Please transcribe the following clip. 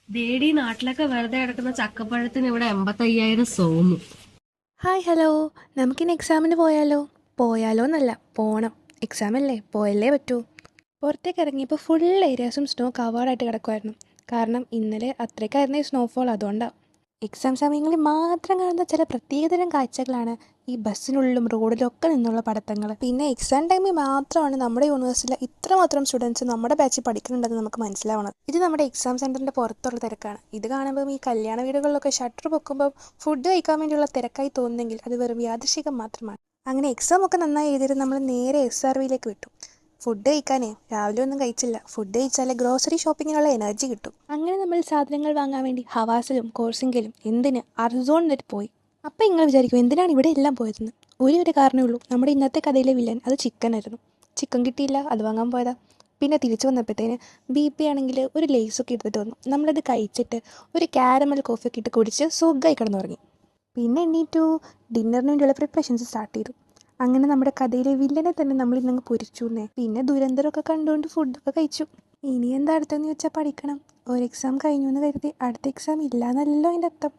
ദേടി നാട്ടിലൊക്കെ വെറുതെ കിടക്കുന്ന ചക്കപ്പഴത്തിന് ഇവിടെ 85,000 സോമു. ഹായ് ഹലോ, നമുക്കിന്ന് എക്സാമിന് പോയാലോ? പോയാലോ എന്നല്ല, പോകണം. എക്സാം അല്ലേ, പോയല്ലേ പറ്റൂ. പുറത്തേക്ക് ഇറങ്ങിയപ്പോൾ ഫുൾ ഏരിയാസും സ്നോ കവേർഡായിട്ട് കിടക്കുമായിരുന്നു. കാരണം ഇന്നലെ അത്രയ്ക്കായിരുന്നു ഈ സ്നോഫോൾ, അതുകൊണ്ടാണ്. എക്സാം സമയങ്ങളിൽ മാത്രം കാണുന്ന ചില പ്രത്യേകതരം കാഴ്ചകളാണ് ഈ ബസ്സിനുള്ളിലും റോഡിലും ഒക്കെ നിന്നുള്ള പഠിത്തങ്ങൾ. പിന്നെ എക്സാം ടൈമിൽ മാത്രമാണ് നമ്മുടെ യൂണിവേഴ്സിറ്റിയിൽ ഇത്രമാത്രം സ്റ്റുഡൻസ് നമ്മുടെ ബാച്ചിൽ പഠിക്കുന്നുണ്ടെന്ന് നമുക്ക് മനസ്സിലാവണം. ഇത് നമ്മുടെ എക്സാം സെൻറ്ററിൻ്റെ പുറത്തുള്ള തിരക്കാണ്. ഇത് കാണുമ്പോൾ ഈ കല്യാണ വീടുകളിലൊക്കെ ഷട്ടർ പൊക്കുമ്പോൾ ഫുഡ് കഴിക്കാൻ വേണ്ടിയുള്ള തിരക്കായി തോന്നുന്നെങ്കിൽ അത് വെറും യാദൃശികം മാത്രമാണ്. അങ്ങനെ എക്സാം ഒക്കെ നന്നായി എഴുതിയിട്ട് നമ്മൾ നേരെ SRVയിലേക്ക് വിട്ടു. ഫുഡ് കഴിക്കാനേ രാവിലെ ഒന്നും കഴിച്ചില്ല. ഫുഡ് കഴിച്ചാലേ ഗ്രോസറി ഷോപ്പിങ്ങിനുള്ള എനർജി കിട്ടും. അങ്ങനെ നമ്മൾ സാധനങ്ങൾ വാങ്ങാൻ വേണ്ടി ഹവാസിലും കോഴ്സിങ്കിലും എന്തിന് അർസോൺ വരെ പോയി. അപ്പം നിങ്ങൾ വിചാരിക്കും എന്തിനാണ് ഇവിടെ എല്ലാം പോയതെന്ന്. ഒരു കാരണമേ ഉള്ളൂ, നമ്മുടെ ഇന്നത്തെ കഥയിലെ വില്ലൻ അത് ചിക്കനായിരുന്നു. ചിക്കൻ കിട്ടിയില്ല, അത് വാങ്ങാൻ പോയതാ. പിന്നെ തിരിച്ചു വന്നപ്പോഴത്തേന് BP ആണെങ്കിൽ ഒരു ലേസൊക്കെ എടുത്തിട്ട് വന്നു. നമ്മളത് കഴിച്ചിട്ട് ഒരു കാരമൽ കോഫിയൊക്കെ ഇട്ട് കുടിച്ച് സുഖമായി കിടന്നുറങ്ങി. പിന്നെ എണ്ണീറ്റു ഡിന്നറിന് വേണ്ടിയുള്ള പ്രിപ്പറേഷൻസ് സ്റ്റാർട്ട് ചെയ്തു. അങ്ങനെ നമ്മുടെ കഥയിലെ വില്ലനെ തന്നെ നമ്മൾ ഇന്നങ്ങ് പൊരിച്ചുന്നേ. പിന്നെ ദുരന്തരമൊക്കെ കണ്ടുകൊണ്ട് ഫുഡൊക്കെ കഴിച്ചു. ഇനി എന്താ അടുത്തെന്ന് ചോദിച്ചാൽ പഠിക്കണം. ഒരു എക്സാം കഴിഞ്ഞു എന്ന് കരുതി അടുത്ത എക്സാം ഇല്ലയെന്നല്ലോ അതിൻ്റെ അർത്ഥം.